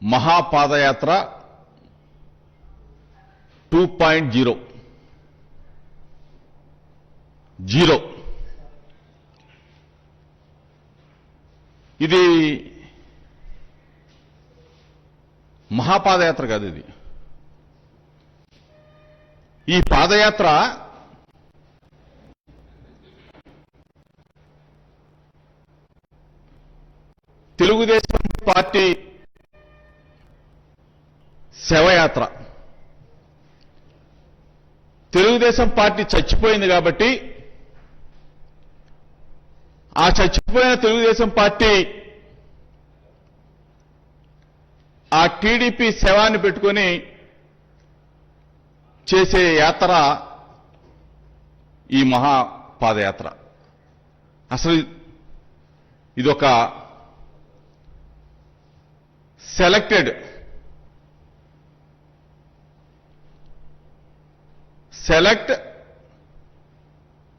మహాపాదయాత్ర 2.0 ఇది మహాపాదయాత్ర కాదు. ఈ పాదయాత్ర తెలుగుదేశం పార్టీ శవయాత్ర. తెలుగుదేశం పార్టీ చచ్చిపోయింది కాబట్టి ఆ చచ్చిపోయిన తెలుగుదేశం పార్టీ ఆ టీడీపీ శవాన్ని పెట్టుకొని చేసే యాత్ర ఈ మహాపాదయాత్ర. అసలు ఇదొక సెలెక్ట్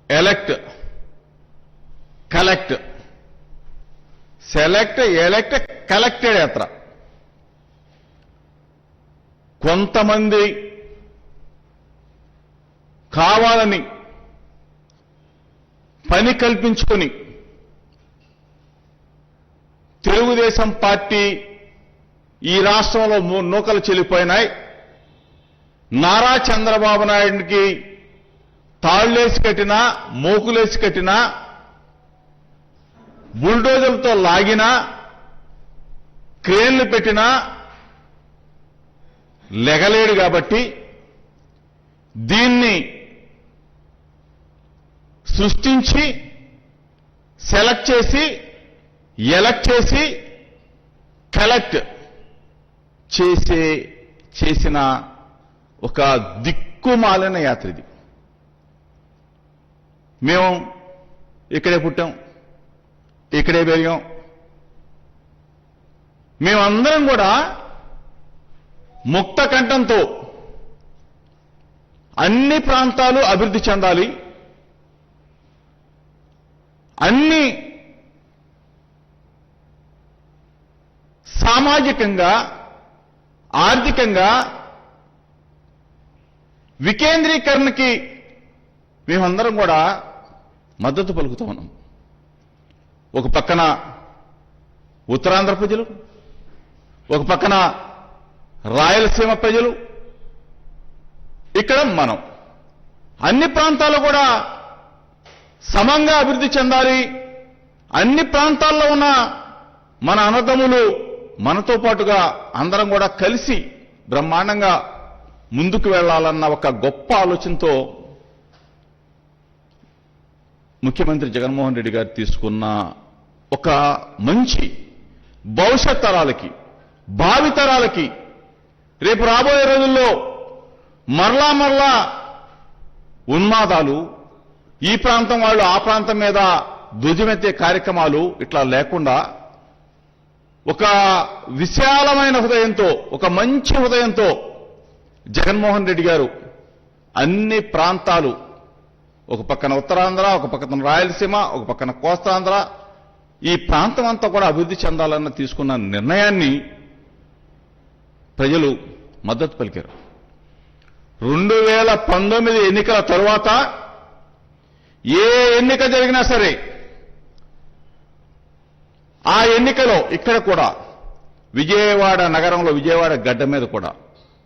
ఎలెక్ట్ కలెక్ట్ కలెక్టెడ్ యాత్ర. కొంతమంది కావాలని పని కల్పించుకొని తెలుగుదేశం పార్టీ ఈ రాష్ట్రంలో నూకలు చెల్లిపోయినాయి. నారా చంద్రబాబు నాయుడికి తాళ్లేసి కట్టినా, మోకులేసి కట్టినా, బుల్డోజర్లతో లాగినా, క్రేన్లు పెట్టినా లెగలేడు కాబట్టి దీన్ని సృష్టించి సెలెక్ట్ చేసి ఎలక్ట్ చేసి కలెక్ట్ చేసిన ఒక దిక్కుమాలిన యాత్ర ఇది. మేము ఇక్కడే పుట్టాం, ఇక్కడే పెరిగాం. మేమందరం కూడా ముక్త కంఠంతో అన్ని ప్రాంతాలు అభివృద్ధి చెందాలి, అన్ని సామాజికంగా ఆర్థికంగా వికేంద్రీకరణకి మేమందరం కూడా మద్దతు పలుకుతూ ఉన్నాం. ఒక పక్కన ఉత్తరాంధ్ర ప్రజలు, ఒక పక్కన రాయలసీమ ప్రజలు, ఇక్కడ మనం అన్ని ప్రాంతాలు కూడా సమంగా అభివృద్ధి చెందాలి. అన్ని ప్రాంతాల్లో ఉన్న మన అన్నదమ్ములు మనతో పాటుగా అందరం కూడా కలిసి బ్రహ్మాండంగా ముందుకు వెళ్లాలన్న ఒక గొప్ప ఆలోచనతో ముఖ్యమంత్రి జగన్మోహన్ రెడ్డి గారు తీసుకున్న ఒక మంచి భవిష్యత్ తరాలకి, భావితరాలకి, రేపు రాబోయే రోజుల్లో మరలా ఉన్మాదాలు, ఈ ప్రాంతం వాళ్ళు ఆ ప్రాంతం మీద ధ్వజమెత్తే కార్యక్రమాలు ఇట్లా లేకుండా ఒక విశాలమైన హృదయంతో, ఒక మంచి హృదయంతో జగన్మోహన్ రెడ్డి గారు అన్ని ప్రాంతాలు, ఒక పక్కన ఉత్తరాంధ్ర, ఒక పక్కన రాయలసీమ, ఒక పక్కన కోస్తాంధ్ర, ఈ ప్రాంతం అంతా కూడా అభివృద్ధి చెందాలన్న తీసుకున్న నిర్ణయాన్ని ప్రజలు మద్దతు పలికారు. 2019 ఎన్నికల తరువాత ఏ ఎన్నిక జరిగినా సరే ఆ ఎన్నికలో ఇక్కడ కూడా విజయవాడ నగరంలో, విజయవాడ గడ్డ మీద కూడా,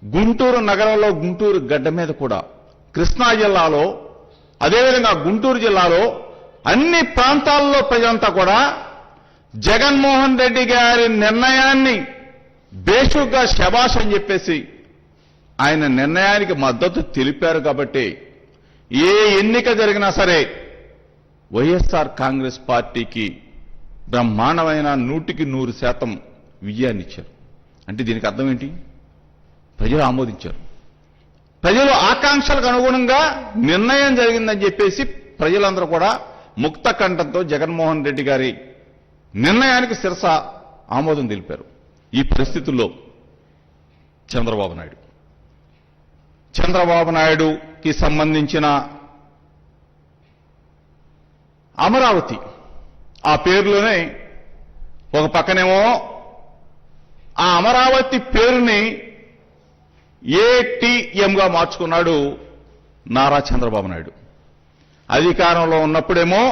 గుంటూరు నగరంలో, గుంటూరు గడ్డ మీద కూడా, కృష్ణా జిల్లాలో, అదేవిధంగా గుంటూరు జిల్లాలో అన్ని ప్రాంతాల్లో ప్రజలంతా కూడా జగన్మోహన్ రెడ్డి గారి నిర్ణయాన్ని బేషుగ్గా శభాష్ అని చెప్పేసి ఆయన నిర్ణయానికి మద్దతు తెలిపారు. కాబట్టి ఏ ఎన్నిక జరిగినా సరే వైఎస్ఆర్ కాంగ్రెస్ పార్టీకి బ్రహ్మాండమైన 100% విజయాన్ని ఇచ్చారు. అంటే దీనికి అర్థం ఏంటి? ప్రజలు ఆమోదించారు. ప్రజలు ఆకాంక్షలకు అనుగుణంగా నిర్ణయం జరిగిందని చెప్పేసి ప్రజలందరూ కూడా ముక్త కంఠంతో జగన్మోహన్ రెడ్డి గారి నిర్ణయానికి శిరస ఆమోదం తెలిపారు. ఈ పరిస్థితుల్లో చంద్రబాబు నాయుడుకి సంబంధించిన అమరావతి ఆ పేరులోనే ఒక పక్కనేమో ఆ అమరావతి పేరుని ఏటీఎంగా మార్చుకున్నాడు నారా చంద్రబాబు నాయుడు. అధికారంలో ఉన్నప్పుడేమో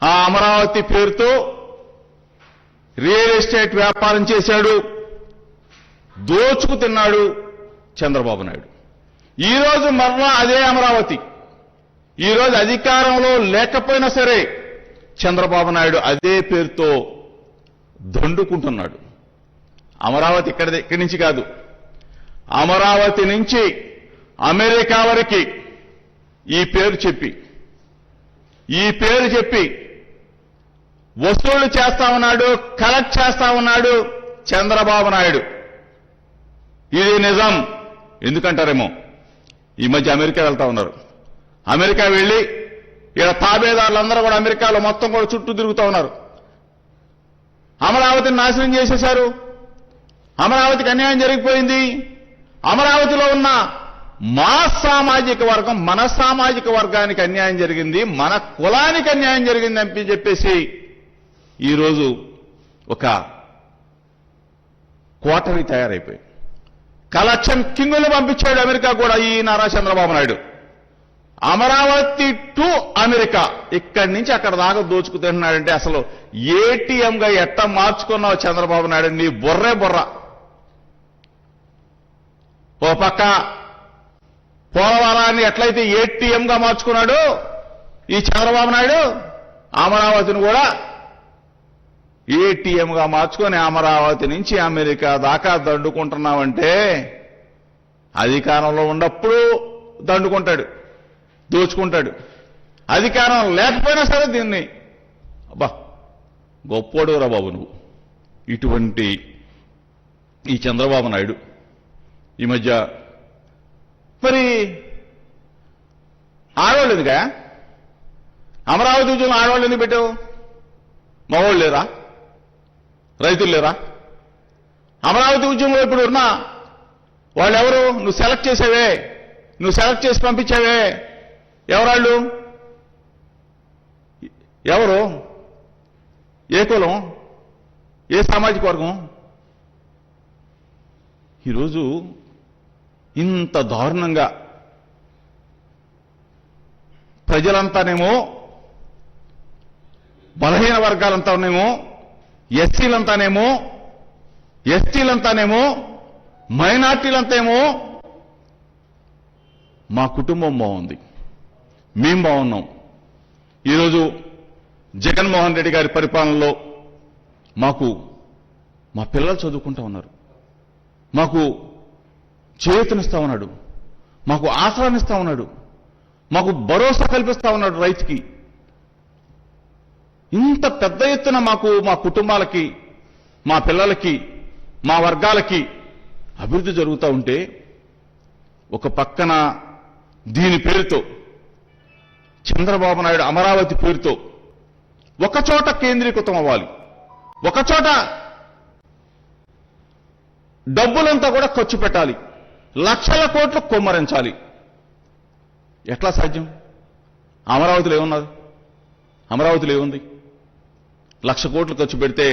ఆ అమరావతి పేరుతో రియల్ ఎస్టేట్ వ్యాపారం చేశాడు, దోచుకు తిన్నాడు చంద్రబాబు నాయుడు. ఈరోజు మరలా అదే అమరావతి, ఈరోజు అధికారంలో లేకపోయినా సరే చంద్రబాబు నాయుడు అదే పేరుతో దండుకుంటున్నాడు. అమరావతి ఇక్కడి నుంచి కాదు, అమరావతి నుంచి అమెరికా వరకు ఈ పేరు చెప్పి వసూళ్లు చేస్తా ఉన్నాడు, కలెక్ట్ చేస్తా ఉన్నాడు చంద్రబాబు నాయుడు. ఇది నిజం. ఎందుకంటారేమో, ఈ మధ్య అమెరికా వెళ్తా ఉన్నారు. అమెరికా వెళ్లి ఇక్కడ తాబేదారులందరూ కూడా అమెరికాలో మొత్తం కూడా చుట్టూ తిరుగుతూ ఉన్నారు. అమరావతిని నాశనం చేసేశారు, అమరావతికి అన్యాయం జరిగిపోయింది, అమరావతిలో ఉన్న మా సామాజిక వర్గం, మన సామాజిక వర్గానికి అన్యాయం జరిగింది, మన కులానికి అన్యాయం జరిగింది అని చెప్పేసి ఈరోజు ఒక కోటరీ తయారైపోయి కలెక్షన్ కింగులు పంపించాడు అమెరికా కూడా ఈ నారా చంద్రబాబు నాయుడు. అమరావతి టు అమెరికా, ఇక్కడి నుంచి అక్కడ దాకా దోచుకు తింటున్నాడంటే అసలు ఏటీఎంగా ఎట్ట మార్చుకున్నావు చంద్రబాబు నాయుడు? నీ బుర్రే బుర్ర. ఓ పక్క పోలవరాన్ని ఎట్లయితే ఏటీఎంగా మార్చుకున్నాడు ఈ చంద్రబాబు నాయుడు, అమరావతిని కూడా ఏటీఎంగా మార్చుకొని అమరావతి నుంచి అమెరికా దాకా దండుకుంటున్నావంటే అధికారంలో ఉన్నప్పుడు దండుకుంటాడు, దోచుకుంటాడు. అధికారం లేకపోయినా సరే దీన్ని అబ్బా గొప్పోడురా బాబు నువ్వు. ఇటువంటి ఈ చంద్రబాబు నాయుడు ఈ మధ్య మరి ఆడవాళ్ళు ఎందుకా? అమరావతి ఉద్యోగం ఆడవాళ్ళు ఎందుకు పెట్టావు? మగవాళ్ళు లేరా? రైతులు లేరా? అమరావతి ఉద్యమంలో ఇప్పుడు ఉన్నా వాళ్ళు ఎవరు? నువ్వు సెలెక్ట్ చేసావే, నువ్వు సెలెక్ట్ చేసి పంపించావే, ఎవరాళ్ళు? ఎవరు? ఏ కులం? ఏ సామాజిక వర్గం? ఈరోజు ఇంత దారుణంగా ప్రజలంతానేమో, బలహీన వర్గాలంతానేమో, ఎస్సీలంతానేమో, ఎస్టీలంతానేమో, మైనార్టీలంతానేమో మా కుటుంబం బాగుంది, మేం బాగున్నాం. ఈరోజు జగన్మోహన్ రెడ్డి గారి పరిపాలనలో మాకు మా పిల్లలు చదువుకుంటా ఉన్నారు, మాకు చేయూతనిస్తా ఉన్నాడు, మాకు ఆసరానిస్తా ఉన్నాడు, మాకు భరోసా కల్పిస్తా ఉన్నాడు రైతుకి. ఇంత పెద్ద ఎత్తున మాకు, మా కుటుంబాలకి, మా పిల్లలకి, మా వర్గాలకి అభివృద్ధి జరుగుతూ ఉంటే ఒక పక్కన దీని పేరుతో చంద్రబాబు నాయుడు అమరావతి పేరుతో ఒకచోట కేంద్రీకృతం అవ్వాలి, ఒకచోట డబ్బులంతా కూడా ఖర్చు పెట్టాలి, లక్షల కోట్లు కొమ్మరించాలి. ఎట్లా సాధ్యం? అమరావతిలో ఏమున్నారు? అమరావతిలో ఏముంది? 1,00,000 కోట్లు ఖర్చు పెడితే,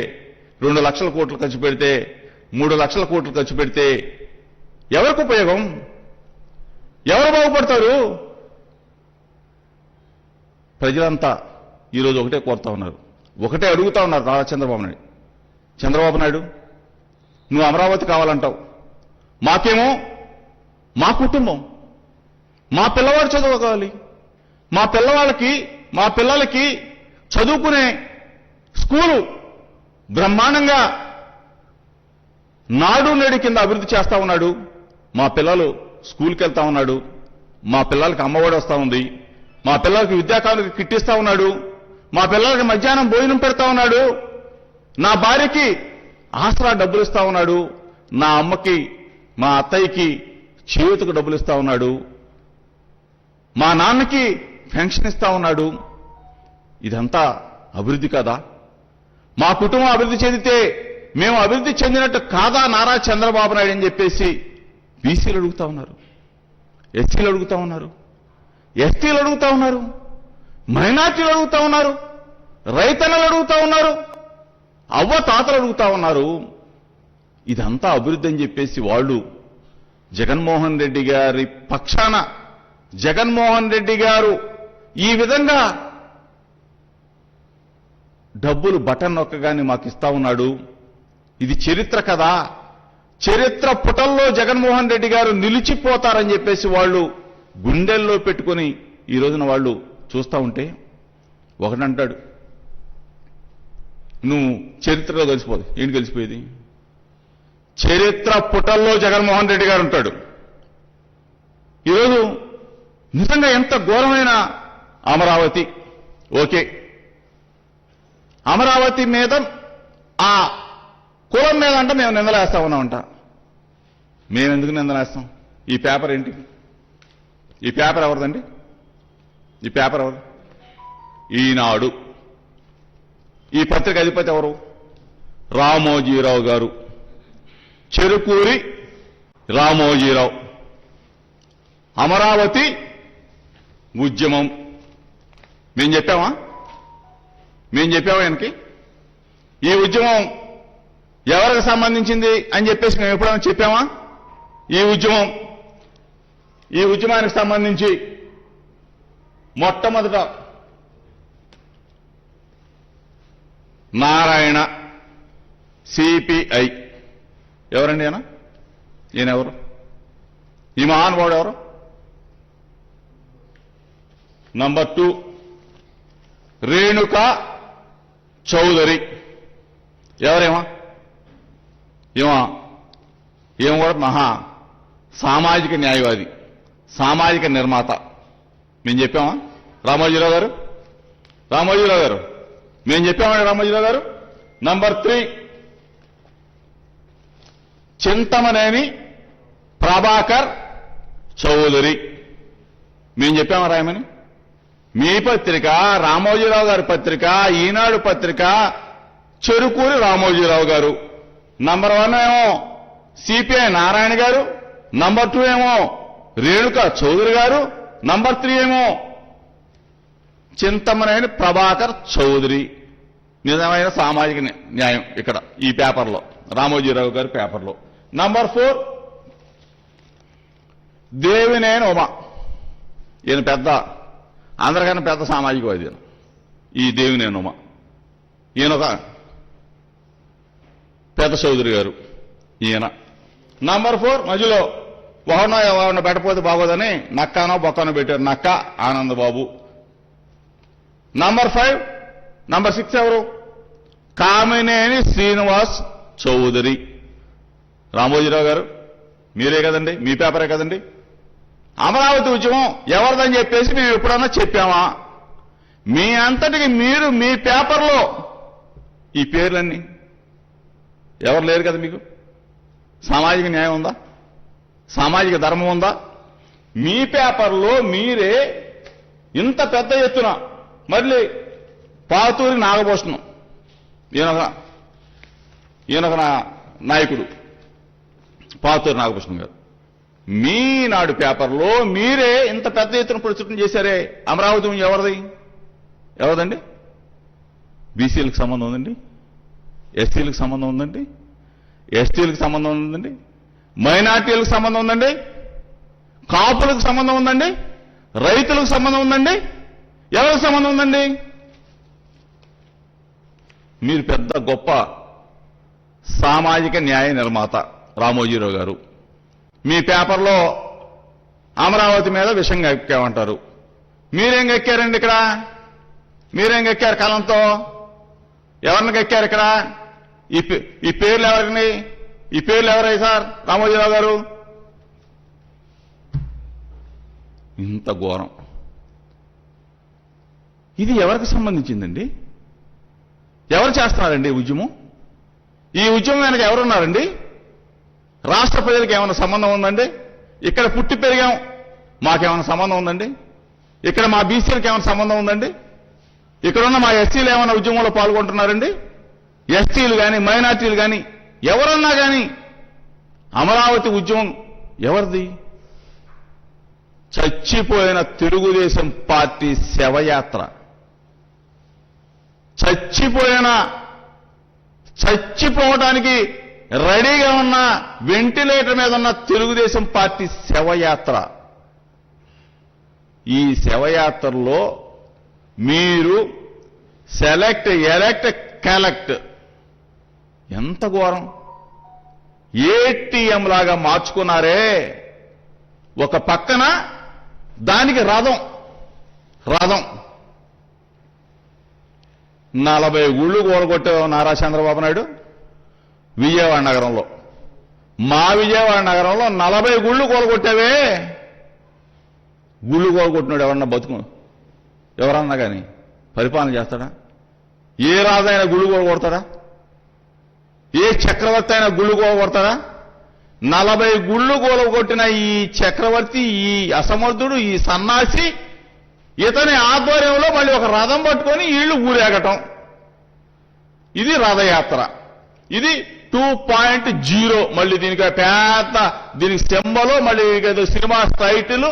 2 లక్షల కోట్లు ఖర్చు పెడితే, 3 లక్షల కోట్లు ఖర్చు పెడితే ఎవరికి ఉపయోగం? ఎవరు బాగుపడతారు? ప్రజలంతా ఈరోజు ఒకటే కోరుతా ఉన్నారు, ఒకటే అడుగుతా ఉన్నారు నారా చంద్రబాబు నాయుడు, నువ్వు అమరావతి కావాలంటావు, మాకేమో మా కుటుంబం, మా పిల్లవాడు చదువుకోవాలి, మా పిల్లలకి చదువుకునే స్కూలు బ్రహ్మాండంగా నాడు నేడు కింద అభివృద్ధి చేస్తా ఉన్నాడు, మా పిల్లలు స్కూల్కి వెళ్తా ఉన్నాడు, మా పిల్లలకి అమ్మఒడి వస్తా ఉంది, మా పిల్లలకి విద్యాకానుకి కిట్టిస్తా ఉన్నాడు, మా పిల్లలకి మధ్యాహ్నం భోజనం పెడతా ఉన్నాడు, నా భార్యకి ఆసరా డబ్బులు ఇస్తా ఉన్నాడు, నా అమ్మకి, మా అత్తయ్యకి చేయూతకు డబ్బులు ఇస్తా ఉన్నాడు, మా నాన్నకి పెన్షన్ ఇస్తా ఉన్నాడు. ఇదంతా అభివృద్ధి కాదా? మా కుటుంబం అభివృద్ధి చెందితే మేము అభివృద్ధి చెందినట్టు కాదా నారా చంద్రబాబు నాయుడు అని చెప్పేసి బీసీలు అడుగుతా ఉన్నారు, ఎస్సీలు అడుగుతా ఉన్నారు, ఎస్టీలు అడుగుతా ఉన్నారు, మైనార్టీలు అడుగుతా ఉన్నారు, రైతన్నలు అడుగుతా ఉన్నారు, అవ్వ తాతలు అడుగుతా ఉన్నారు. ఇదంతా అభివృద్ధి అని చెప్పేసి వాళ్ళు జగన్మోహన్ రెడ్డి గారి పక్షాన జగన్మోహన్ రెడ్డి గారు ఈ విధంగా డబ్బులు బటన్ నొక్కగానే మాకు ఇస్తా ఉన్నాడు. ఇది చరిత్ర కదా, చరిత్ర పుటల్లో జగన్మోహన్ రెడ్డి గారు నిలిచిపోతారని చెప్పేసి వాళ్ళు గుండెల్లో పెట్టుకుని ఈ రోజున వాళ్ళు చూస్తా ఉంటే ఒకటంటాడు, నువ్వు చరిత్రలో కలిసిపోదు. ఏంటి కలిసిపోయేది? చరిత్ర పుటల్లో జగన్మోహన్ రెడ్డి గారు ఉంటాడు. ఈరోజు నిజంగా ఎంత ఘోరమైన అమరావతి. ఓకే, అమరావతి మీద ఆ కులం మీద అంటే మేము నిందలేస్తా ఉన్నామంట. మేమెందుకు నిందలేస్తాం? ఈ పేపర్ ఏంటి? ఈ పేపర్ ఎవరిదండి? ఈ పేపర్ ఎవరు? ఈనాడు. ఈ పత్రిక అధిపతి ఎవరు? రామోజీరావు గారు, చెరుకూరి రామోజీరావు. అమరావతి ఉద్యమం మేము చెప్పామా? ఆయనకి ఈ ఉద్యమం ఎవరికి సంబంధించింది అని చెప్పేసి మేము ఎప్పుడైనా చెప్పామా? ఈ ఉద్యమానికి సంబంధించి మొట్టమొదట నారాయణ సిపిఐ ఎవరండి? ఈయన ఎవరు? ఈ మహానుభావుడు ఎవరు? నంబర్ 2 రేణుకా చౌదరి. ఎవరేమో ఏమో కూడా మహా సామాజిక న్యాయవాది, సామాజిక నిర్మాత. మేము చెప్పామా? రామోజీరావు గారు మేము చెప్పామండి. రామోజీరావు గారు. నంబర్ 3 చింతమనేని ప్రభాకర్ చౌదరి. మేము చెప్పామా రాయమని? మీ పత్రిక, రామోజీరావు గారి పత్రిక, ఈనాడు పత్రిక, చెరుకూరి రామోజీరావు గారు. నంబర్ 1 ఏమో సిపిఐ నారాయణ గారు, నంబర్ 2 ఏమో రేణుకా చౌదరి గారు, నంబర్ 3 ఏమో చింతమనేని ప్రభాకర్ చౌదరి. నిజమైన సామాజిక న్యాయం ఇక్కడ ఈ పేపర్లో, రామోజీరావు గారి పేపర్లో. నంబర్ 4 దేవినేని ఉమ. ఈయన పెద్ద, అందరికన్నా పెద్ద సామాజికవాది ఈ దేవినేని ఉమ. ఈయన ఒక పెద్ద చౌదరి గారు ఈయన. నంబర్ 4 మధ్యలో ఎవరిన పెట్టకపోతే బాగోదని నక్కానో బొక్కనో పెట్టారు. నక్క ఆనందబాబు. నంబర్ 6 ఎవరు? కామినేని శ్రీనివాస్ చౌదరి. రామోజీరావు గారు మీరే కదండి, మీ పేపరే కదండి. అమరావతి ఉద్యమం ఎవరిదని చెప్పేసి మేము ఎప్పుడన్నా చెప్పామా? మీ అంతటికి మీరు మీ పేపర్లో ఈ పేర్లన్నీ ఎవరు లేరు కదా. మీకు సామాజిక న్యాయం ఉందా? సామాజిక ధర్మం ఉందా? మీ పేపర్లో మీరే ఇంత పెద్ద ఎత్తున మళ్ళీ పాతూరి నాగభూషణం ఈయనొక నాయకుడు, పాతూరి నాగభూషణం గారు. మీ నాడు పేపర్లో మీరే ఇంత పెద్ద ఎత్తున ప్రచురణ చేశారే. అమరావతి ఎవరిదండి? బీసీలకు సంబంధం ఉందండి, ఎస్సీలకు సంబంధం ఉందండి, ఎస్టీలకు సంబంధం ఉందండి, మైనార్టీలకు సంబంధం ఉందండి, కాపులకు సంబంధం ఉందండి, రైతులకు సంబంధం ఉందండి. ఎవరికి సంబంధం ఉందండి? మీరు పెద్ద గొప్ప సామాజిక న్యాయ నిర్మాత రామోజీరావు గారు. మీ పేపర్లో అమరావతి మీద విషం గక్కామంటారు. మీరేం గక్కారండి ఇక్కడ? మీరేం గక్కారు కాలంతో? ఎవరిని గక్కారు ఇక్కడ? ఈ పేర్లు ఎవరిని? ఈ పేర్లు ఎవరై సార్? రామోజీరావు గారు. ఇంత ఘోరం. ఇది ఎవరికి సంబంధించిందండి? ఎవరు చేస్తున్నారండి ఈ ఉద్యమం? ఈ ఉద్యమం వెనక ఎవరున్నారండి? రాష్ట్ర ప్రజలకు ఏమైనా సంబంధం ఉందండి? ఇక్కడ పుట్టి పెరిగాం, మాకేమైనా సంబంధం ఉందండి? ఇక్కడ మా బీసీలకు ఏమైనా సంబంధం ఉందండి? ఇక్కడున్న మా ఎస్సీలు ఏమైనా ఉద్యమంలో పాల్గొంటున్నారండి? ఎస్టీలు కానీ మైనార్టీలు కానీ ఎవరన్నా కానీ అమరావతి ఉద్యమం ఎవరిది? చచ్చిపోయిన తెలుగుదేశం పార్టీ శవయాత్ర. చచ్చిపోవడానికి రెడీగా ఉన్న వెంటిలేటర్ మీద ఉన్న తెలుగుదేశం పార్టీ శవయాత్ర. ఈ శవయాత్రలో మీరు సెలెక్ట్, ఎలెక్ట్, కలెక్ట్ ఎంత ఘోరం! ఏటీఎం లాగా మార్చుకున్నారే. ఒక పక్కన దానికి రథం 40 గుళ్ళు కూలగొట్టే నారా చంద్రబాబు నాయుడు విజయవాడ నగరంలో. మా విజయవాడ నగరంలో 40 గుళ్ళు కూలగొట్టావే. గుళ్ళు కూలగొట్టినాడు ఎవరన్నా బతుకు ఎవరన్నా కానీ పరిపాలన చేస్తాడా? ఏ రాజైనా గుళ్ళు కూలగొడతాడా? ఏ చక్రవర్తి అయినా గుళ్ళు కూలగొడతాడా? 40 గుళ్ళు కూలగొట్టిన ఈ చక్రవర్తి, ఈ అసమర్థుడు, ఈ సన్నాసి, ఇతని ఆధ్వర్యంలో మళ్ళీ ఒక రథం పట్టుకొని వీళ్ళు ఊరేగటం. ఇది రథయాత్ర. ఇది 2.0. మళ్ళీ దీనికి పెద్ద దీనికి సింబలు, మళ్ళీ ఏదో సినిమా టైటిల్.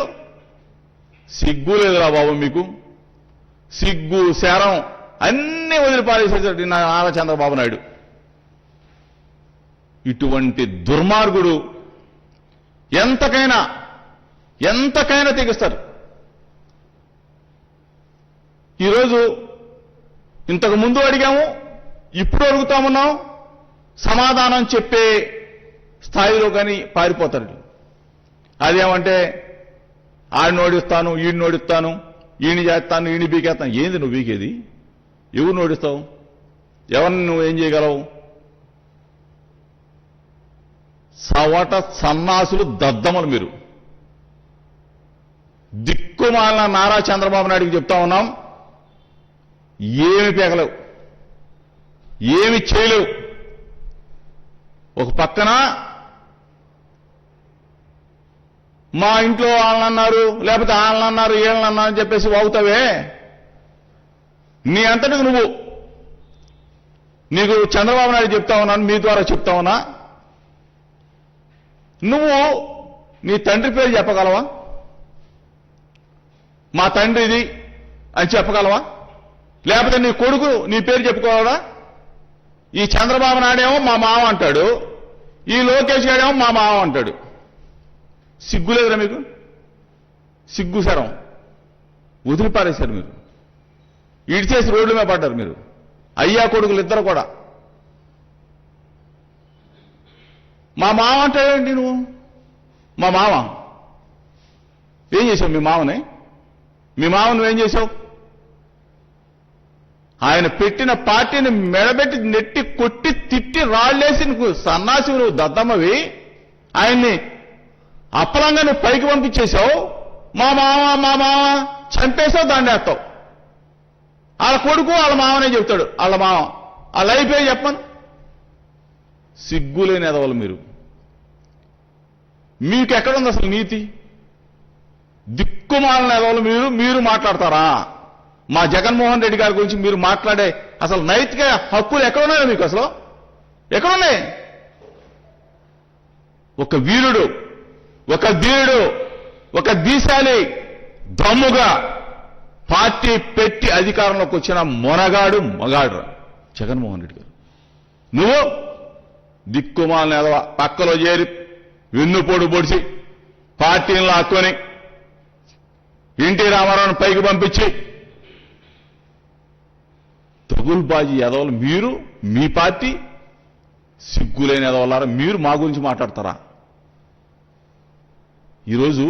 సిగ్గు లేదురా బాబు మీకు. సిగ్గు, శరం అన్నీ వదిలిపారేసేసాడు నారా చంద్రబాబు నాయుడు. ఇటువంటి దుర్మార్గుడు ఎంతకైనా తెగిస్తారు. ఈరోజు ఇంతకు ముందు అడిగాము, ఇప్పుడు అడుగుతామన్నాం, సమాధానం చెప్పే స్థాయిలో కానీ పారిపోతాడు. అదేమంటే ఆడిని ఓడిస్తాను, ఈడిని ఓడిస్తాను, ఈయన చేస్తాను, ఈయన బీకేస్తాను. ఏంది నువ్వు బీకేది? ఎవరిని ఓడిస్తావు? ఎవరిని నువ్వు ఏం చేయగలవు? సవట సన్నాసులు, దద్దమలు మీరు. దిక్కుమాలిన నారా చంద్రబాబు నాయుడికి చెప్తా ఉన్నాం, ఏమి పీకలేవు, ఏమి చేయలేవు. ఒక పక్కన మా ఇంట్లో వాళ్ళన్నారు, లేకపోతే వాళ్ళన్నారు, వీళ్ళన్నారు అని చెప్పేసి వాగుతావే. నీ అంతటికి నువ్వు, నీకు చంద్రబాబు నాయుడు చెప్తా ఉన్నాను, మీ ద్వారా చెప్తా ఉన్నా, నువ్వు నీ తండ్రి పేరు చెప్పగలవా? మా తండ్రి ఇది అని చెప్పగలవా? లేకపోతే నీ కొడుకు నీ పేరు చెప్పుకోవాలా? ఈ చంద్రబాబు నాయుడేమో మా మావ అంటాడు, ఈ లోకేష్ గాడేమో మా మావ అంటాడు. సిగ్గు లేదురా మీకు? సిగ్గు సరం వదిలిపారేశారు మీరు. ఇడిచేసి రోడ్ల మీద పడ్డారు మీరు, అయ్యా కొడుకులు ఇద్దరు కూడా. మా మావ అంటాడేంటి నువ్వు? మా మావ ఏం చేశావు? మీ మావని నువ్వేం చేశావు? ఆయన పెట్టిన పార్టీని మెడబెట్టి నెట్టి కొట్టి తిట్టి రాళ్లేసి నువ్వు సన్నాసి, నువ్వు దద్దమ్మవి. ఆయన్ని అప్పలంగా నువ్వు పైకి పంపించేశావు. మా మావ చంపేశావు, దాన్ని వేస్తావు. వాళ్ళ కొడుకు వాళ్ళ మావనే చెప్తాడు, వాళ్ళ మావ. ఆ లైఫ్ పేరు చెప్పను. సిగ్గులేని ఎదవలు మీరు. మీకు ఎక్కడుంది అసలు నీతి? దిక్కుమాలిన ఎదవలు మీరు మాట్లాడతారా? మా జగన్మోహన్ రెడ్డి గారి గురించి మీరు మాట్లాడే అసలు నైతిక హక్కులు ఎక్కడున్నాయో మీకు? అసలు ఎక్కడున్నాయి? ఒక వీరుడు, ఒక ధీరుడు, ఒక దీశాలి దమ్ముగా పార్టీ పెట్టి అధికారంలోకి వచ్చిన మొనగాడు, మగాడు జగన్మోహన్ రెడ్డి గారు. నువ్వు దిక్కుమాలిన ఎదవ పక్కలో చేరి వెన్నుపోటు పొడిచి పార్టీని లాక్కొని ఎన్టీ రామారావును పైకి పంపించి తగుల్బాజీ ఎదవలు మీరు, మీ పార్టీ. సిగ్గులేని ఎదవలారా మీరు మా గురించి మాట్లాడతారా? ఈరోజు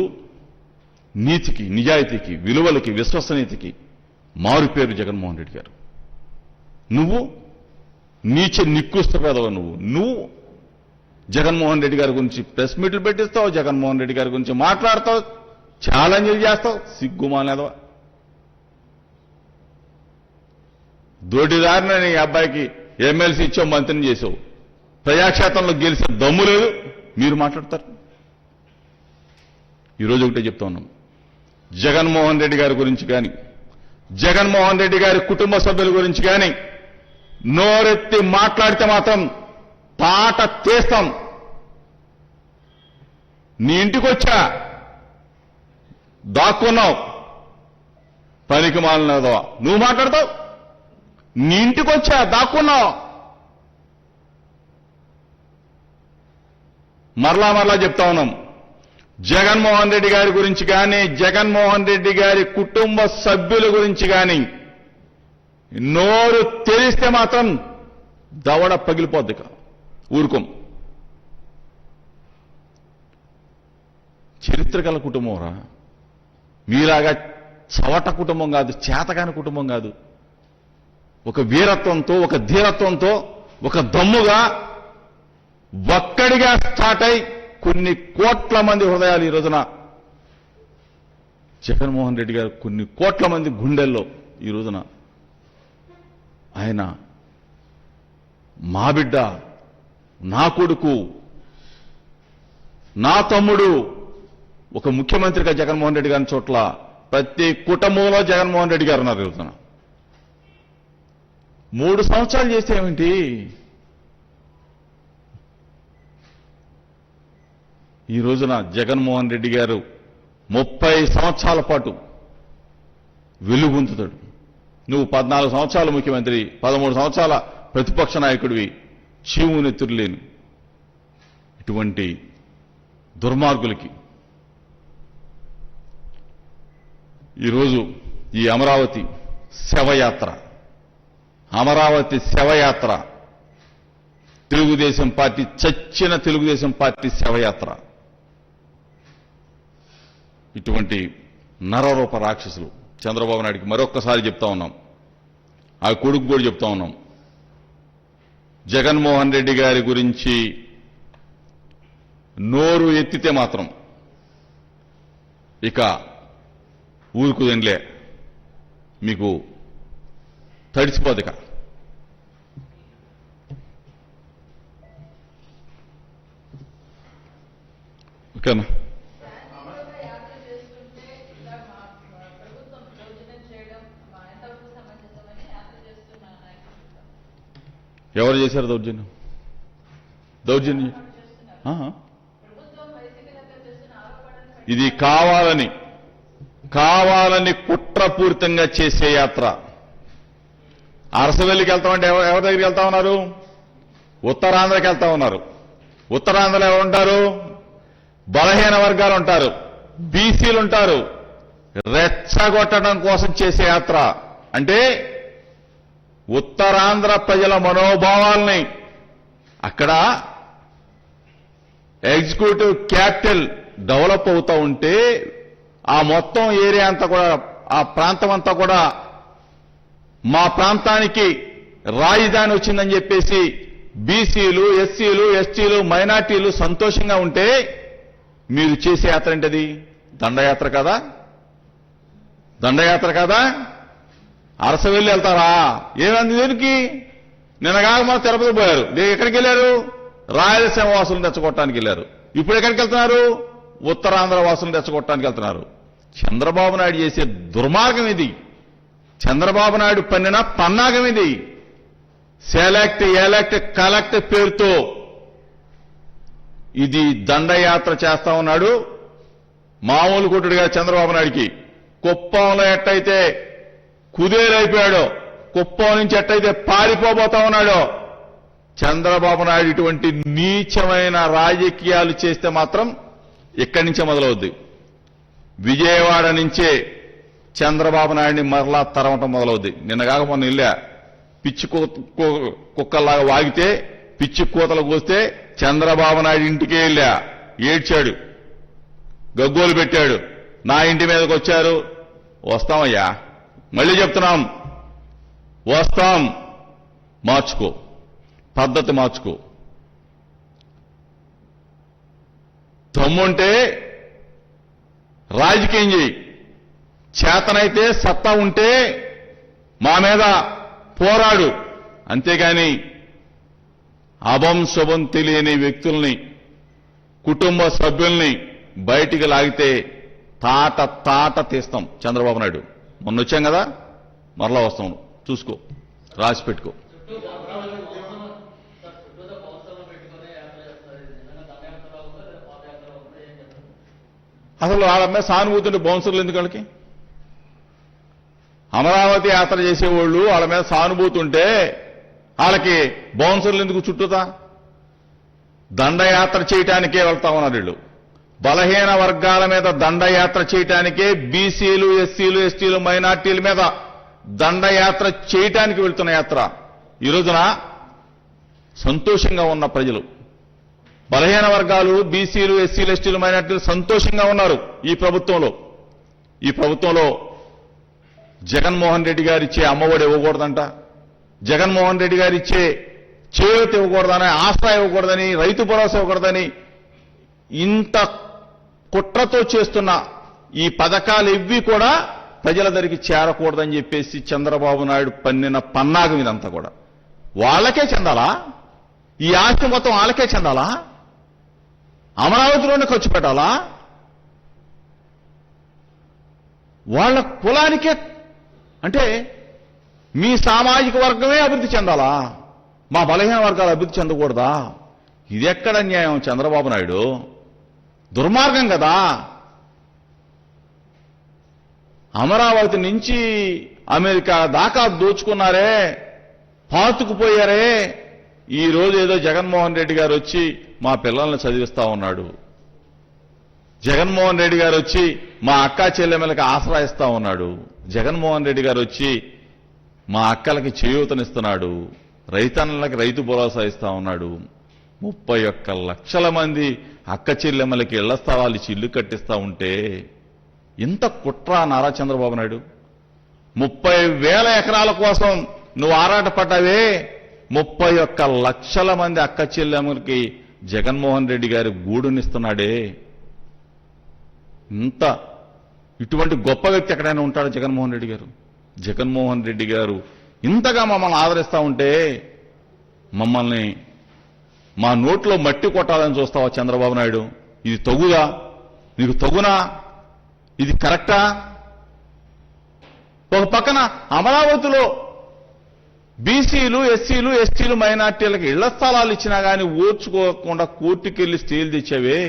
నీతికి, నిజాయితీకి, విలువలకి, విశ్వసనీయతకి మారుపేరు జగన్మోహన్ రెడ్డి గారు. నువ్వు నీచ నికృష్ట పేదవ. నువ్వు జగన్మోహన్ రెడ్డి గారి గురించి ప్రెస్ మీట్లు పెట్టిస్తావు, జగన్మోహన్ రెడ్డి గారి గురించి మాట్లాడతావు, ఛాలెంజ్లు చేస్తావు. సిగ్గుమానేదవ. దోటిదారిన నీ అబ్బాయికి ఎమ్మెల్సీ ఇచ్చావు, మంత్రిని చేసావు, ప్రజాక్షేత్రంలో గెలిచే దమ్ము లేదు, మీరు మాట్లాడతారు. ఈరోజు ఒకటే చెప్తా ఉన్నాం, జగన్మోహన్ రెడ్డి గారి గురించి కానీ, జగన్మోహన్ రెడ్డి గారి కుటుంబ సభ్యుల గురించి కానీ నోరెత్తి మాట్లాడితే మాత్రం తాట తీస్తాం. నీ ఇంటికి వచ్చా దాక్కున్నావు, పనికి మాలినదో నువ్వు మాట్లాడతావు. నీ ఇంటికి వచ్చా దాక్కున్నావు, మరలా చెప్తా ఉన్నాం. జగన్మోహన్ రెడ్డి గారి గురించి కానీ, జగన్మోహన్ రెడ్డి గారి కుటుంబ సభ్యుల గురించి కానీ నోరు తెరిస్తే మాత్రం దవడ పగిలిపోద్ది. ఊరుకోం. చరిత్ర గల కుటుంబం రా. మీలాగా చవట కుటుంబం కాదు, చేతకాని కుటుంబం కాదు. ఒక వీరత్వంతో, ఒక ధీరత్వంతో, ఒక దమ్ముగా ఒక్కడిగా స్టార్ట్ అయి కొన్ని కోట్ల మంది హృదయాలు ఈ రోజున జగన్మోహన్ రెడ్డి గారు కొన్ని కోట్ల మంది గుండెల్లో ఈ రోజున ఆయన మా బిడ్డ, నా కొడుకు, నా తమ్ముడు, ఒక ముఖ్యమంత్రిగా జగన్మోహన్ రెడ్డి గారి చోట్ల ప్రతి కుటుంబంలో జగన్మోహన్ రెడ్డి గారు ఉన్నారు ఈ రోజున. 3 సంవత్సరాలు చేస్తే ఏమిటి? ఈ రోజున జగన్మోహన్ రెడ్డి గారు 30 సంవత్సరాల పాటు వెలుగొందుతాడు. నువ్వు 14 సంవత్సరాల ముఖ్యమంత్రి, 13 సంవత్సరాల ప్రతిపక్ష నాయకుడివి, చీవునెత్తురు లేని ఇటువంటి దుర్మార్గులకి ఈరోజు ఈ అమరావతి శవయాత్ర, అమరావతి శవయాత్ర, తెలుగుదేశం పార్టీ, చచ్చిన తెలుగుదేశం పార్టీ శవయాత్ర. ఇటువంటి నరరూప రాక్షసులు చంద్రబాబు నాయుడికి మరొక్కసారి చెప్తా ఉన్నాం, ఆ కొడుకు కూడా చెప్తా ఉన్నాం. జగన్మోహన్ రెడ్డి గారి గురించి నోరు ఎత్తితే మాత్రం ఇక ఊరుకుదంలే, మీకు తడిసిపోదిక. ఓకేనా? ఎవరు చేశారు దౌర్జన్యం? ఇది కావాలని కుట్రపూరితంగా చేసే యాత్ర. అరసవెల్లికి వెళ్తామంటే ఎవరి దగ్గరికి వెళ్తా ఉన్నారు? ఉత్తరాంధ్రకి వెళ్తా ఉన్నారు. ఉత్తరాంధ్రలో ఎవరు ఉంటారు? బలహీన వర్గాలు ఉంటారు, బీసీలు ఉంటారు. రెచ్చగొట్టడం కోసం చేసే యాత్ర. అంటే ఉత్తరాంధ్ర ప్రజల మనోభావాల్ని, అక్కడ ఎగ్జిక్యూటివ్ క్యాపిటల్ డెవలప్ అవుతూ ఉంటే ఆ మొత్తం ఏరియా అంతా కూడా, ఆ ప్రాంతం అంతా కూడా మా ప్రాంతానికి రాజధాని వచ్చిందని చెప్పేసి బీసీలు, ఎస్సీలు, ఎస్టీలు, మైనార్టీలు సంతోషంగా ఉంటే మీరు చేసే యాత్ర ఏంటది? దండయాత్ర కదా? దండయాత్ర కదా? అరసవెల్లి వెళ్తారా? ఏమైంది దీనికి? నిన్నగాక మా తిరుపతి పోయారు. ఎక్కడికి వెళ్ళారు? రాయలసీమ వాసులను తెచ్చగొట్టడానికి వెళ్ళారు. ఇప్పుడు ఎక్కడికి వెళ్తున్నారు? ఉత్తరాంధ్ర వాసులను తెచ్చగొట్టడానికి వెళ్తున్నారు. చంద్రబాబు నాయుడు చేసే దుర్మార్గం ఇది. చంద్రబాబు నాయుడు పన్నిన పన్నాగం ఇది. సెలెక్ట్, ఎలెక్ట్, కలెక్ట్ పేరుతో ఇది దండయాత్ర చేస్తా ఉన్నాడు. మామూలు కొట్టుడుగా చంద్రబాబు నాయుడికి కుప్పంలో ఎట్టయితే కుదేలైపోయాడో, కుప్పం నుంచి ఎట్టయితే పారిపోబోతా ఉన్నాడో, చంద్రబాబు నాయుడు ఇటువంటి నీచమైన రాజకీయాలు చేస్తే మాత్రం ఇక్కడి నుంచే మొదలవుద్ది. విజయవాడ నుంచే చంద్రబాబు నాయుడిని మరలా తరవటం మొదలవుద్ది. నిన్నగాక మొన్న ఇల్లా పిచ్చి కుక్కల్లాగా వాగితే, పిచ్చి కూతలు కోస్తే చంద్రబాబు నాయుడు ఇంటికే వెళ్ళా, ఏడ్చాడు, గగ్గోలు పెట్టాడు. నా ఇంటి మీదకి వచ్చారు. వస్తామయ్యా, మళ్ళీ చెప్తున్నాం, వస్తాం. మార్చుకో, పద్ధతి మార్చుకో. దమ్ముంటే రాజకీయం చేయి, చేతనైతే సత్తా ఉంటే మా మీద పోరాడు. అంతేగాని అభం శుభం తెలియని వ్యక్తుల్ని, కుటుంబ సభ్యుల్ని బయటికి లాగితే తాట తీస్తాం. చంద్రబాబు నాయుడు మొన్న వచ్చాం కదా, మరలా వస్తాం. చూసుకో, రాసి పెట్టుకో. అసలు వాళ్ళ మీద సానుభూతి ఉంటే బౌన్సర్లు ఎందుకు? వాళ్ళకి అమరావతి యాత్ర చేసేవాళ్ళు వాళ్ళ మీద సానుభూతి ఉంటే వాళ్ళకి బౌన్సర్లు ఎందుకు చుట్టూతా? దండయాత్ర చేయటానికే వెళ్తా ఉన్నారు వీళ్ళు. బలహీన వర్గాల మీద దండయాత్ర చేయటానికే, బీసీలు, ఎస్సీలు, ఎస్టీలు, మైనార్టీల మీద దండయాత్ర చేయటానికి వెళ్తున్న యాత్ర. ఈ రోజున సంతోషంగా ఉన్న ప్రజలు, బలహీన వర్గాలు, బీసీలు, ఎస్సీలు, ఎస్టీలు, మైనార్టీలు సంతోషంగా ఉన్నారు. ఈ ప్రభుత్వంలో జగన్మోహన్ రెడ్డి గారు ఇచ్చే అమ్మఒడి ఇవ్వకూడదంట, జగన్మోహన్ రెడ్డి గారు ఇచ్చే చేయూత ఇవ్వకూడదని, ఆసరా ఇవ్వకూడదని, రైతు భరోసా ఇవ్వకూడదని, ఇంత కుట్రతో చేస్తున్న ఈ పథకాలు ఇవి కూడా ప్రజల దగ్గరికి చేరకూడదని చెప్పేసి చంద్రబాబు నాయుడు పన్నిన పన్నాగం ఇదంతా కూడా. వాళ్ళకే చెందాలా? ఈ ఆస్తి మొత్తం వాళ్ళకే చెందాలా? అమరావతిలోనే ఖర్చు పెట్టాలా? వాళ్ళ కులానికే అంటే మీ సామాజిక వర్గమే అభివృద్ధి చెందాలా? మా బలహీన వర్గాలు అభివృద్ధి చెందకూడదా? ఇది ఎక్కడ న్యాయం చంద్రబాబు నాయుడు? దుర్మార్గం కదా. అమరావతి నుంచి అమెరికా దాకా దోచుకున్నారే, పాతుకుపోయారే. ఈ రోజు ఏదో జగన్మోహన్ రెడ్డి గారు వచ్చి మా పిల్లల్ని చదివిస్తా ఉన్నాడు, జగన్మోహన్ రెడ్డి గారు వచ్చి మా అక్కా చెల్లెమ్మలకి ఆసరా ఇస్తా ఉన్నాడు, జగన్మోహన్ రెడ్డి గారు వచ్చి మా అక్కలకి చేయూతనిస్తున్నాడు, రైతన్నలకి రైతు భరోసా ఇస్తా ఉన్నాడు. 31 లక్షల మంది అక్క చెల్లెమ్మలకి ఇళ్ల స్థలాలు ఇచ్చి ఇల్లు కట్టిస్తా ఉంటే ఇంత కుట్ర నారా చంద్రబాబు నాయుడు? 30,000 ఎకరాల కోసం నువ్వు ఆరాటపడ్డావే, 31 లక్షల మంది అక్క చెల్లెమ్మలకి జగన్మోహన్ రెడ్డి గారి గూడునిస్తున్నాడే. ఇంత ఇటువంటి గొప్ప వ్యక్తి ఎక్కడైనా ఉంటాడు జగన్మోహన్ రెడ్డి గారు? జగన్మోహన్ రెడ్డి గారు ఇంతగా మమ్మల్ని ఆదరిస్తా ఉంటే మమ్మల్ని మా నోట్లో మట్టి కొట్టాలని చూస్తావా చంద్రబాబు నాయుడు? ఇది తగుదా? నీకు తగునా? ఇది కరెక్టా? ఒక పక్కన అమరావతిలో బీసీలు, ఎస్సీలు, ఎస్టీలు, మైనార్టీలకు ఇళ్ల స్థలాలు ఇచ్చినా కానీ ఓర్చుకోకుండా కోర్టుకెళ్లి స్టేలు తెచ్చావే,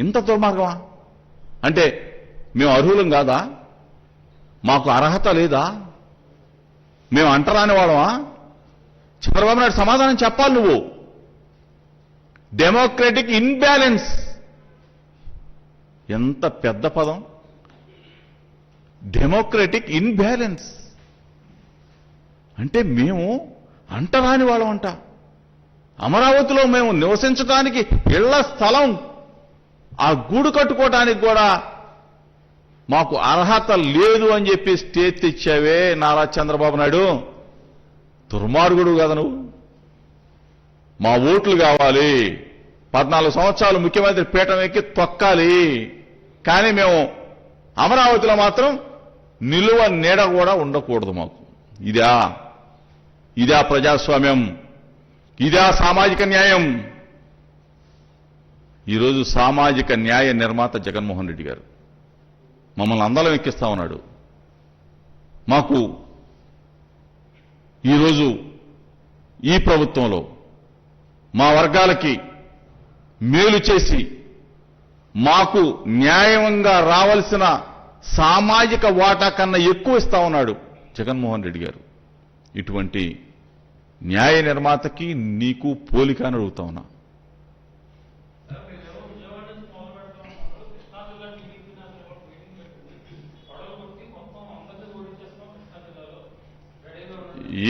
ఇంత దుర్మార్గమా? అంటే మేము అర్హులం కాదా? మాకు అర్హత లేదా? మేము అంటరాని వాళ్ళమా? చంద్రబాబు నాయుడు సమాధానం చెప్పాలి నువ్వు. డెమోక్రటిక్ ఇన్బ్యాలెన్స్ ఎంత పెద్ద పదం. డెమోక్రటిక్ ఇన్బ్యాలెన్స్ అంటే మేము అంటరాని వాళ్ళం అంట. అమరావతిలో మేము నివసించడానికి ఇళ్ల స్థలం, ఆ గూడు కట్టుకోవడానికి కూడా మాకు అర్హత లేదు అని చెప్పి స్టేజ్ తెచ్చావే నారా చంద్రబాబు నాయుడు. దుర్మార్గుడు కదా నువ్వు. మా ఓట్లు కావాలి, 14 సంవత్సరాలు ముఖ్యమంత్రి పీఠం ఎక్కి తొక్కాలి, కానీ మేము అమరావతిలో మాత్రం నిలువ నీడ కూడా ఉండకూడదు మాకు. ఇదా ప్రజాస్వామ్యం? ఇదా సామాజిక న్యాయం? ఈరోజు సామాజిక న్యాయ నిర్మాత జగన్మోహన్ రెడ్డి గారు మమ్మల్ని అందలం ఎక్కిస్తా ఉన్నాడు. మాకు ఈరోజు ఈ ప్రభుత్వంలో మా వర్గాలకి మేలు చేసి మాకు న్యాయంగా రావాల్సిన సామాజిక వాటా కన్నా ఎక్కువ ఇస్తా ఉన్నాడు జగన్మోహన్ రెడ్డి గారు. ఇటువంటి న్యాయ నిర్మాతకి నీకు పోలిక అని అడుగుతా ఉన్నా.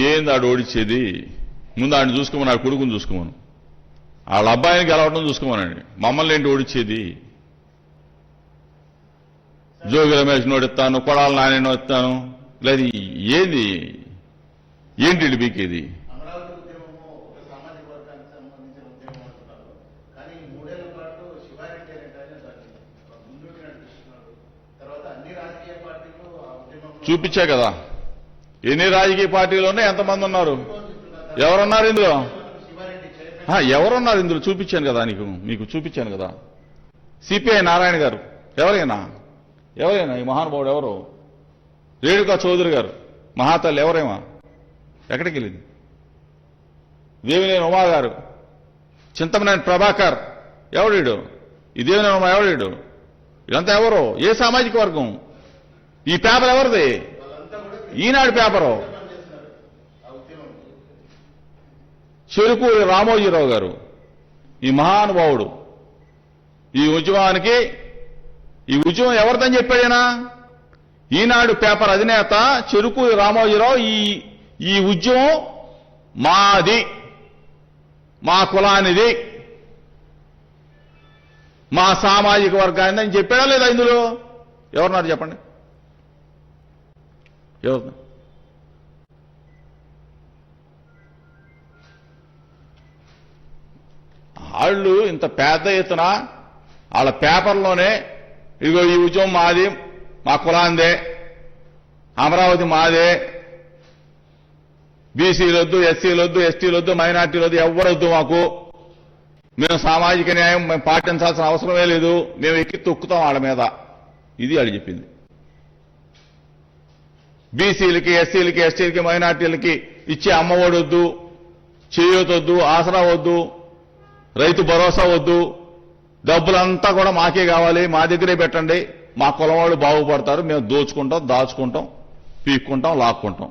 ఏంది ఆడు ఓడిచ్చేది? ముందు ఆడిని చూసుకోమని, ఆ కొడుకుని చూసుకోమను, వాళ్ళ అబ్బాయిని గెలవడం చూసుకోమనండి. మమ్మల్ని ఏంటి ఓడిచ్చేది? జోగి రమేష్ నోడిస్తాను, కొడాల నాని నోడిస్తాను, లేదు ఏంటి బీకేది? చూపించా కదా ఎన్ని రాజకీయ పార్టీలు ఉన్నాయి, ఎంతమంది ఉన్నారు, ఎవరున్నారు ఇందులో? ఎవరున్నారు ఇందులో చూపించాను కదా, మీకు చూపించాను కదా. సిపిఐ నారాయణ గారు ఎవరైనా ఈ మహానుభావుడు ఎవరు? రేణుకా చౌదరి గారు మహాతల్లి ఎవరేమా, ఎక్కడికి వెళ్ళింది? దేవినేని ఉమా గారు, చింతమనేని ప్రభాకర్ ఎవడీడు? ఈ దేవినేని ఉమా ఎవడీడు? ఇదంతా ఎవరు? ఏ సామాజిక వర్గం? ఈ పేపర్ ఎవరిది? ఈనాడు పేపరు. చెరుకూరి రామోజీరావు గారు, ఈ మహానుభావుడు ఈ ఉద్యమానికి ఈ ఉద్యమం ఎవరిదని చెప్పాడైనా ఈనాడు పేపర్ అధినేత చెరుకూరి రామోజీరావు ఈ ఉద్యమం మాది, మా కులానిది, మా సామాజిక వర్గాన్ని అని చెప్పాడా లేదా? ఇందులో ఎవరున్నారు చెప్పండి? ఎవరు? వాళ్ళు ఇంత పెద్ద ఎత్తున వాళ్ళ పేపర్లోనే ఇదిగో ఈ ఉద్యమం మాది, మా కులాందే, అమరావతి మాదే, బీసీలొద్దు, ఎస్సీలొద్దు, ఎస్టీలొద్దు, మైనార్టీలొద్దు, ఎవరొద్దు మాకు, మేము సామాజిక న్యాయం మేము పాటించాల్సిన అవసరమే లేదు, మేము ఎక్కి తొక్కుతాం వాళ్ళ మీద. ఇది వాళ్ళు చెప్పింది. బీసీలకి, ఎస్సీలకి, ఎస్టీలకి, మైనార్టీలకి ఇచ్చే అమ్మఒడొద్దు, చేయొద్దొద్దు, ఆసరా వద్దు, రైతు భరోసా వద్దు, డబ్బులంతా కూడా మాకే కావాలి, మా దగ్గరే పెట్టండి, మా కులం వాళ్ళు బాగుపడతారు, మేము దోచుకుంటాం, దాచుకుంటాం, పీక్కుంటాం, లాక్కుంటాం,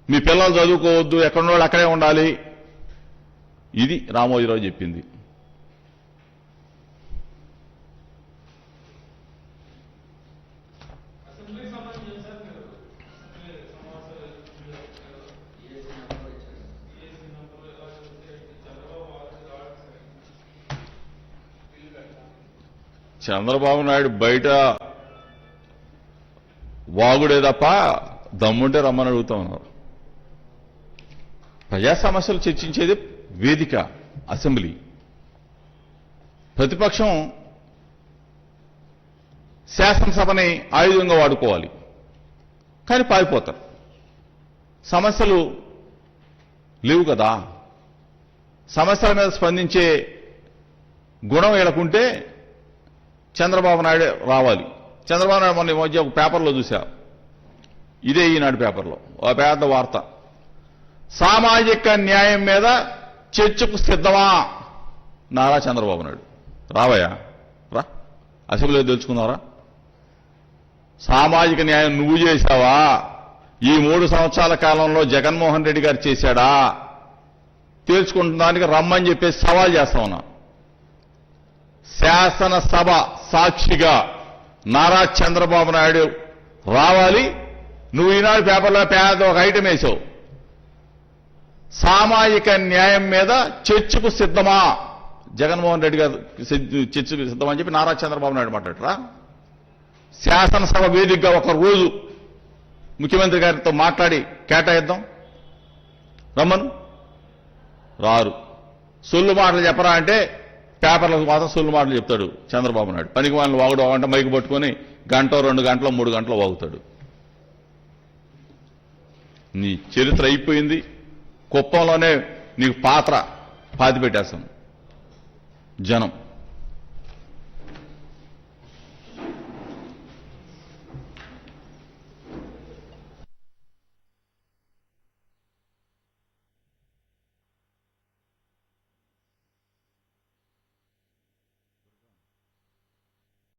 మీ పిల్లలు చదువుకోవద్దు, ఎక్కడున్నోళ్ళు అక్కడే ఉండాలి. ఇది రామోజీరావు చెప్పింది. చంద్రబాబు నాయుడు బయట వాగుడే తప్ప దమ్ముంటే రమ్మని అడుగుతా ఉన్నారు. ప్రజా సమస్యలు చర్చించేది వేదిక, అసెంబ్లీ. ప్రతిపక్షం శాసనసభని ఆయుధంగా వాడుకోవాలి, కానీ పారిపోతారు. సమస్యలు లేవు కదా, సమస్యల మీద స్పందించే గుణం వీళ్ళకుంటే చంద్రబాబు నాయుడు రావాలి. చంద్రబాబు నాయుడు మొన్న ఈ మధ్య ఒక పేపర్లో చూశా, ఇదే ఈనాడు పేపర్లో ఒక పెద్ద వార్త, సామాజిక న్యాయం మీద చర్చకు సిద్ధమా నారా చంద్రబాబు నాయుడు. రావయ్యా, రా, అసెంబ్లీలో తెలుసుకున్నారా? సామాజిక న్యాయం నువ్వు చేశావా? ఈ 3 సంవత్సరాల కాలంలో జగన్మోహన్ రెడ్డి గారు చేశాడా? తేల్చుకుంటానికి రమ్మని చెప్పేసి సవాల్ చేస్తా ఉన్నా. శాసనసభ సాక్షిగా నారా చంద్రబాబు నాయుడు రావాలి. నువ్వు ఈనాడు పేపర్లో పేద ఒక ఐటమ్ వేసావు, సామాజిక న్యాయం మీద చర్చకు సిద్ధమా? జగన్మోహన్ రెడ్డి గారు చర్చకు సిద్ధమని చెప్పి నారా చంద్రబాబు నాయుడు మాట్లాడరా? శాసనసభ వేదికగా ఒక రోజు ముఖ్యమంత్రి గారితో మాట్లాడి కేటాయిద్దాం, రమ్మను. రారు. సొల్లు మాటలు చెప్పరా అంటే పేపర్లకు మాత్రం సొల్లు మాటలు చెప్తాడు చంద్రబాబు నాయుడు. పనికి వాళ్ళని వాగుడు అంటే మైకు పట్టుకొని 1 2 గంటలు 3 గంటలు వాగుతాడు. నీ చరిత్ర అయిపోయింది. కుప్పంలోనే నీకు పాత్ర పాతి పెట్టేస్తాం జనం.